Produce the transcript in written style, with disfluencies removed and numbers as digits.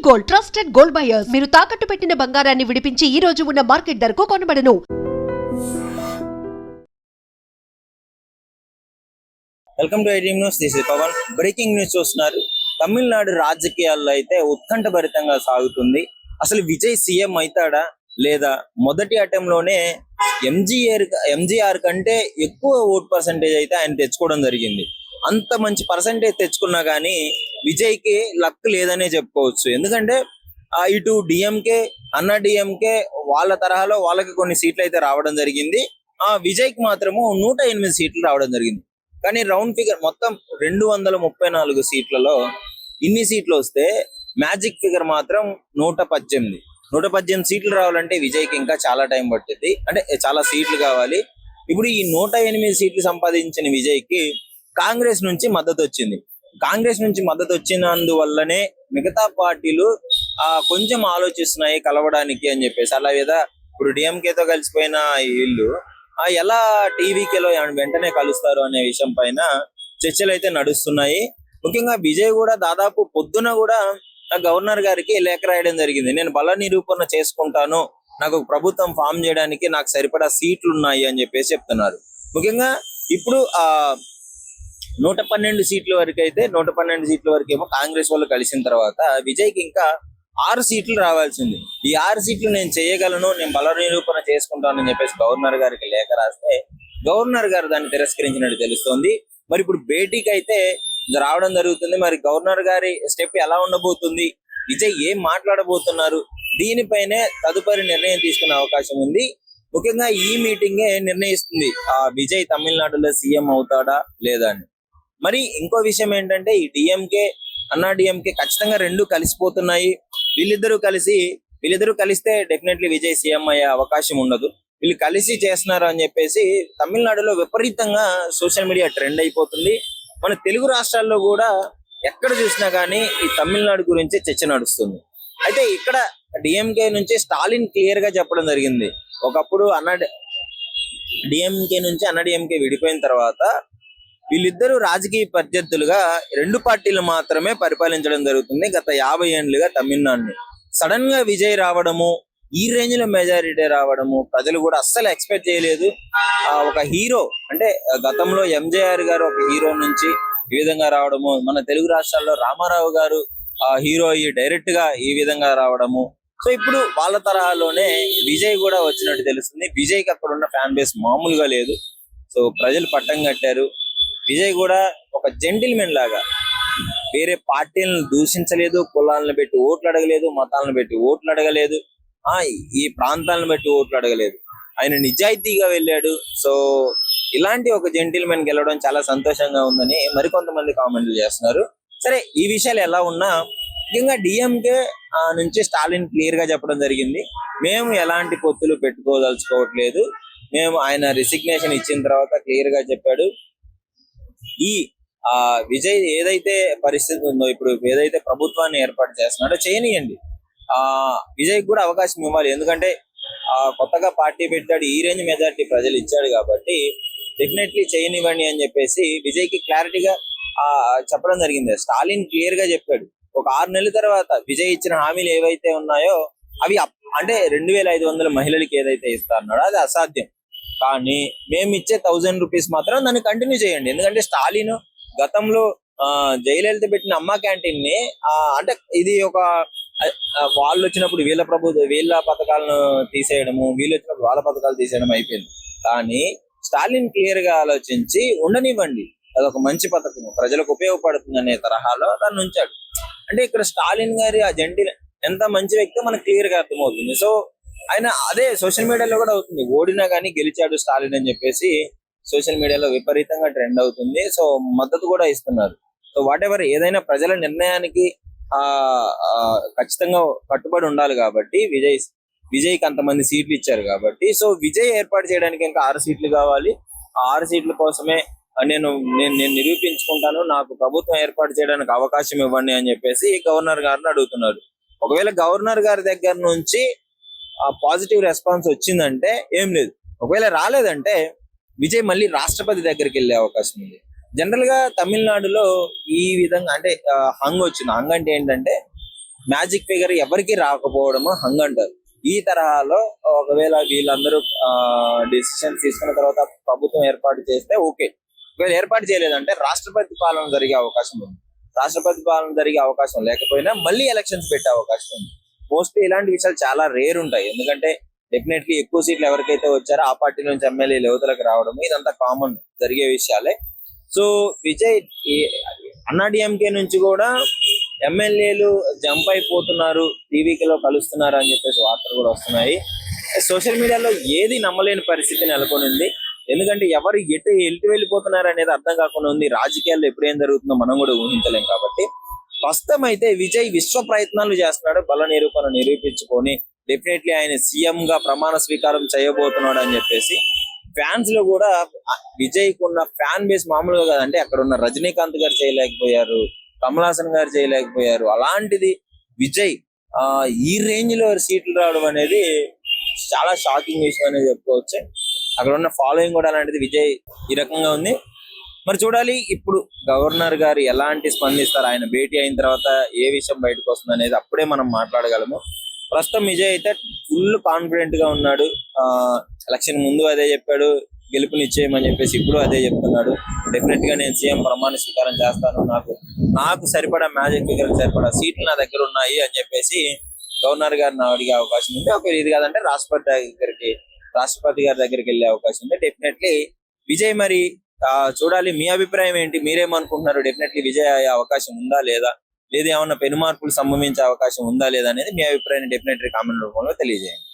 Gold, trusted gold buyers. మీరు తాకట్టు పెట్టిన బంగారాన్ని విడిపించి ఈ రోజు ఉన్న మార్కెట్ ధరకు కొనబడను. Welcome to iDream News. This is Pawan. Breaking news చూస్తున్నారు. తమిళనాడు రాజకీయాల్లో అయితే ఉత్కంఠభరితంగా సాగుతుంది. అసలు విజయ్ సీఎం అవుతాడా లేదా? మొదటి అటెంప్ట్లోనే ఎంజీఆర్ కంటే ఎక్కువ ఓట్ పర్సంటేజ్ అయితే ఆయన తెచ్చుకోవడం జరిగింది. అంత మంచి పర్సంటేజ్ తెచ్చుకున్నా కానీ విజయ్కి లక్ లేదనే చెప్పుకోవచ్చు. ఎందుకంటే ఇటు డిఎంకే, అన్నా డిఎంకే వాళ్ళ తరహాలో వాళ్ళకి కొన్ని సీట్లు అయితే రావడం జరిగింది. విజయ్కి మాత్రము 108 సీట్లు రావడం జరిగింది. కానీ రౌండ్ ఫిగర్ మొత్తం 234 సీట్లలో ఇన్ని సీట్లు వస్తే మ్యాజిక్ ఫిగర్ మాత్రం 118 సీట్లు రావాలంటే విజయ్కి ఇంకా చాలా టైం పట్టింది. అంటే చాలా సీట్లు కావాలి. ఇప్పుడు ఈ 108 సీట్లు సంపాదించిన విజయ్కి కాంగ్రెస్ నుంచి మద్దతు వచ్చింది. కాంగ్రెస్ నుంచి మద్దతు వచ్చినందువల్లనే మిగతా పార్టీలు కొంచెం ఆలోచిస్తున్నాయి కలవడానికి అని చెప్పేసి. అలా లేదా ఇప్పుడు డిఎంకేతో కలిసిపోయిన వీళ్ళు ఎలా టీవీకేలో వెంటనే కలుస్తారు అనే విషయం పైన చర్చలు అయితే నడుస్తున్నాయి. ముఖ్యంగా విజయ్ కూడా దాదాపు పొద్దున కూడా గవర్నర్ గారికి లేఖ రాయడం జరిగింది. నేను బల నిరూపణ చేసుకుంటాను, నాకు ప్రభుత్వం ఫామ్ చేయడానికి నాకు సరిపడా సీట్లు ఉన్నాయి అని చెప్పేసి చెప్తున్నారు. ముఖ్యంగా ఇప్పుడు 112 సీట్ల వరకు అయితే 112 సీట్ల వరకు ఏమో కాంగ్రెస్ వాళ్ళు కలిసిన తర్వాత విజయ్కి ఇంకా 6 సీట్లు రావాల్సింది. ఈ 6 సీట్లు నేను చేయగలను, నేను బల నిరూపణ చేసుకుంటాను అని చెప్పేసి గవర్నర్ గారికి లేఖ రాస్తే గవర్నర్ గారు దాన్ని తిరస్కరించినట్టు తెలుస్తోంది. మరి ఇప్పుడు భేటీకి అయితే రావడం జరుగుతుంది. మరి గవర్నర్ గారి స్టెప్ ఎలా ఉండబోతుంది, విజయ్ ఏం మాట్లాడబోతున్నారు, దీనిపైనే తదుపరి నిర్ణయం తీసుకునే అవకాశం ఉంది. ముఖ్యంగా ఈ మీటింగే నిర్ణయిస్తుంది విజయ్ తమిళనాడులో సీఎం అవుతాడా లేదా అని. మరి ఇంకో విషయం ఏంటంటే ఈ డిఎంకే, అన్నా డిఎంకే ఖచ్చితంగా రెండు కలిసిపోతున్నాయి. వీళ్ళిద్దరూ కలిస్తే డెఫినెట్లీ విజయ్ సీఎం అయ్యే అవకాశం ఉండదు. వీళ్ళు కలిసి చేస్తున్నారు అని చెప్పేసి తమిళనాడులో విపరీతంగా సోషల్ మీడియా ట్రెండ్ అయిపోతుంది. మన తెలుగు రాష్ట్రాల్లో కూడా ఎక్కడ చూసినా కానీ ఈ తమిళనాడు గురించి చర్చ నడుస్తుంది. అయితే ఇక్కడ డిఎంకే నుంచి స్టాలిన్ క్లియర్ గా చెప్పడం జరిగింది. ఒకప్పుడు డిఎంకే నుంచి అన్నా డిఎంకే విడిపోయిన తర్వాత వీళ్ళిద్దరూ రాజకీయ ప్రత్యర్థులుగా 2 పార్టీలు మాత్రమే పరిపాలించడం జరుగుతుంది గత 50 ఏళ్లుగా తమిళనాడుని. సడన్ గా విజయ్ రావడము, ఈ రేంజ్ లో మెజారిటీ రావడము ప్రజలు కూడా అస్సలు ఎక్స్పెక్ట్ చేయలేదు. ఒక హీరో అంటే గతంలో ఎంజీఆర్ గారు ఒక హీరో నుంచి ఈ విధంగా రావడము, మన తెలుగు రాష్ట్రాల్లో రామారావు గారు హీరో అయ్యి డైరెక్ట్ గా ఈ విధంగా రావడము. సో ఇప్పుడు వాళ్ళ తరహాలోనే విజయ్ కూడా వచ్చినట్టు తెలుస్తుంది. విజయ్కి అక్కడ ఉన్న ఫ్యాన్ బేస్ మామూలుగా లేదు. సో ప్రజలు పట్టం కట్టారు. విజయ్ కూడా ఒక జెంటిల్మెన్ లాగా వేరే పార్టీలను దూషించలేదు, కులాలను పెట్టి ఓట్లు అడగలేదు, మతాలను పెట్టి ఓట్లు అడగలేదు, ఈ ప్రాంతాలను బట్టి ఓట్లు అడగలేదు. ఆయన నిజాయితీగా వెళ్ళాడు. సో ఇలాంటి ఒక జెంటిల్మెన్ గెలవడం చాలా సంతోషంగా ఉందని మరికొంతమంది కామెంట్లు చేస్తున్నారు. సరే, ఈ విషయాలు ఎలా ఉన్నా ముఖ్యంగా డిఎంకే నుంచి స్టాలిన్ క్లియర్ గా చెప్పడం జరిగింది, మేము ఎలాంటి పొత్తులు పెట్టుకోదలుచుకోవట్లేదు. ఆయన రిసిగ్నేషన్ ఇచ్చిన తర్వాత క్లియర్ గా చెప్పాడు, ఈ విజయ్ ఏదైతే పరిస్థితి ఉందో, ఇప్పుడు ఏదైతే ప్రభుత్వాన్ని ఏర్పాటు చేస్తున్నాడో చేయనియండి, విజయ్ కూడా అవకాశం ఇవ్వాలి. ఎందుకంటే కొత్తగా పార్టీ పెట్టాడు, ఈ రేంజ్ మెజారిటీ ప్రజలు ఇచ్చాడు కాబట్టి డెఫినెట్లీ చేయనివ్వండి అని చెప్పేసి విజయ్ కి క్లారిటీగా చెప్పడం జరిగింది. స్టాలిన్ క్లియర్ గా చెప్పాడు, ఒక 6 నెలల తర్వాత విజయ్ ఇచ్చిన హామీలు ఏవైతే ఉన్నాయో అవి అంటే 2500 మహిళలకి ఏదైతే ఇస్తా అన్నాడో అది అసాధ్యం. కానీ మేము ఇచ్చే 1000 రూపీస్ మాత్రం దాన్ని కంటిన్యూ చేయండి. ఎందుకంటే స్టాలిన్ గతంలో జయలలిత పెట్టిన అమ్మ క్యాంటీన్ ని అంటే ఇది ఒక వాళ్ళు వచ్చినప్పుడు వీళ్ళ పథకాలను తీసేయడము, వీళ్ళు వచ్చినప్పుడు వాళ్ళ పథకాలు తీసేయడం అయిపోయింది. కానీ స్టాలిన్ క్లియర్ గా ఆలోచించి ఉండనివ్వండి, అదొక మంచి పథకం, ప్రజలకు ఉపయోగపడుతుంది అనే తరహాలో దాన్ని ఉంచాడు. అంటే ఇక్కడ స్టాలిన్ గారి ఆ జెంటిల్ ఎంత మంచి వ్యక్తి మనకు క్లియర్ గా అర్థమవుతుంది. సో ఆయన అదే సోషల్ మీడియాలో కూడా అవుతుంది, ఓడినా కానీ గెలిచాడు స్టాలిన్ అని చెప్పేసి సోషల్ మీడియాలో విపరీతంగా ట్రెండ్ అవుతుంది. సో మద్దతు కూడా ఇస్తున్నారు. సో వాట్ ఎవర్ ఏదైనా ప్రజల నిర్ణయానికి ఖచ్చితంగా కట్టుబడి ఉండాలి కాబట్టి విజయ్కి అంతమంది సీట్లు ఇచ్చారు కాబట్టి, సో విజయ్ ఏర్పాటు చేయడానికి ఇంకా 6 సీట్లు కావాలి. ఆ 6 సీట్ల కోసమే నేను నిరూపించుకుంటాను, నాకు ప్రభుత్వం ఏర్పాటు చేయడానికి అవకాశం ఇవ్వండి అని చెప్పేసి గవర్నర్ గారిని అడుగుతున్నారు. ఒకవేళ గవర్నర్ గారి దగ్గర నుంచి పాజిటివ్ రెస్పాన్స్ వచ్చిందంటే ఏం లేదు, ఒకవేళ రాలేదంటే విజయ్ మళ్ళీ రాష్ట్రపతి దగ్గరికి వెళ్ళే అవకాశం ఉంది. జనరల్ గా తమిళనాడులో ఈ విధంగా అంటే హంగ్ వచ్చింది. హంగ్ అంటే ఏంటంటే మ్యాజిక్ ఫిగర్ ఎవరికి రాకపోవడము హంగ్ అంటారు. ఈ తరహాలో ఒకవేళ వీళ్ళందరూ డిసిషన్ తీసుకున్న తర్వాత ప్రభుత్వం ఏర్పాటు చేస్తే ఓకే. ఒకవేళ ఏర్పాటు చేయలేదంటే రాష్ట్రపతి పాలన జరిగే అవకాశం ఉంది. రాష్ట్రపతి పాలన జరిగే అవకాశం లేకపోయినా మళ్ళీ ఎలక్షన్స్ పెట్టే అవకాశం ఉంది. మోస్ట్లీ ఇలాంటి విషయాలు చాలా రేర్ ఉంటాయి. ఎందుకంటే డెఫినెట్లీ ఎక్కువ సీట్లు ఎవరికైతే వచ్చారో ఆ పార్టీ నుంచి ఎమ్మెల్యేలు యువతలకు రావడం ఇదంతా కామన్ జరిగే విషయాలే. సో విజయ్ అన్నాడీఎంకే నుంచి కూడా ఎమ్మెల్యేలు జంప్ అయిపోతున్నారు, టీవీలో కలుస్తున్నారు అని చెప్పేసి వార్తలు కూడా వస్తున్నాయి. సోషల్ మీడియాలో ఏది నమ్మలేని పరిస్థితి నెలకొనింది. ఎందుకంటే ఎవరు ఎటు వెళ్ళిపోతున్నారు అనేది అర్థం కాకుండా ఉంది. రాజకీయాల్లో ఎప్పుడు ఏం జరుగుతుందో మనం కూడా ఊహించలేం. కాబట్టి ప్రస్తుతం అయితే విజయ్ విశ్వ ప్రయత్నాలు చేస్తున్నాడు. బల నిరూపణ నిరూపించుకొని డెఫినెట్లీ ఆయన సీఎం గా ప్రమాణ స్వీకారం చేయబోతున్నాడు అని చెప్పేసి ఫ్యాన్స్ లో కూడా విజయ్ కున్న ఫ్యాన్ బేస్ మామూలుగా కాదంటే అక్కడ ఉన్న రజనీకాంత్ గారు చేయలేకపోయారు, కమల్ హాసన్ గారు చేయలేకపోయారు. అలాంటిది విజయ్ ఈ రేంజ్ లో సీట్లు రావడం అనేది చాలా షాకింగ్ విషయం అనేది చెప్పుకోవచ్చు. అక్కడ ఉన్న ఫాలోయింగ్ కూడా అలాంటిది. విజయ్ ఈ రకంగా ఉంది. మరి చూడాలి ఇప్పుడు గవర్నర్ గారు ఎలాంటి స్పందిస్తారు, ఆయన భేటీ అయిన తర్వాత ఏ విషయం బయటకు వస్తుంది అనేది అప్పుడే మనం మాట్లాడగలము. ప్రస్తుతం విజయ్ అయితే ఫుల్ కాన్ఫిడెంట్ గా ఉన్నాడు. ఎలక్షన్ ముందు అదే చెప్పాడు, గెలుపు నిశ్చయమని చెప్పేసి ఇప్పుడు అదే చెప్తున్నాడు. డెఫినెట్ గా నేను సీఎం ప్రమాణ స్వీకారం చేస్తాను, నాకు సరిపడా మ్యాజిక్ ఫిగర్ సరిపడా సీట్లు నా దగ్గర ఉన్నాయి అని చెప్పేసి గవర్నర్ గారిని అడిగే అవకాశం ఉంది. ఒకవేళ ఇది కాదంటే రాష్ట్రపతి గారి దగ్గరికి వెళ్ళే అవకాశం ఉంది. డెఫినెట్లీ విజయ్ మరి చూడాలి. మీ అభిప్రాయం ఏంటి? మీరేమనుకుంటున్నారు? డెఫినెట్లీ విజయ్ అయ్యే అవకాశం ఉందా లేదా, లేదా ఏమన్నా పెను మార్పులు సంభవించే అవకాశం ఉందా లేదా అనేది మీ అభిప్రాయాన్ని డెఫినెట్లీ కామెంట్ రూపంలో తెలియజేయండి.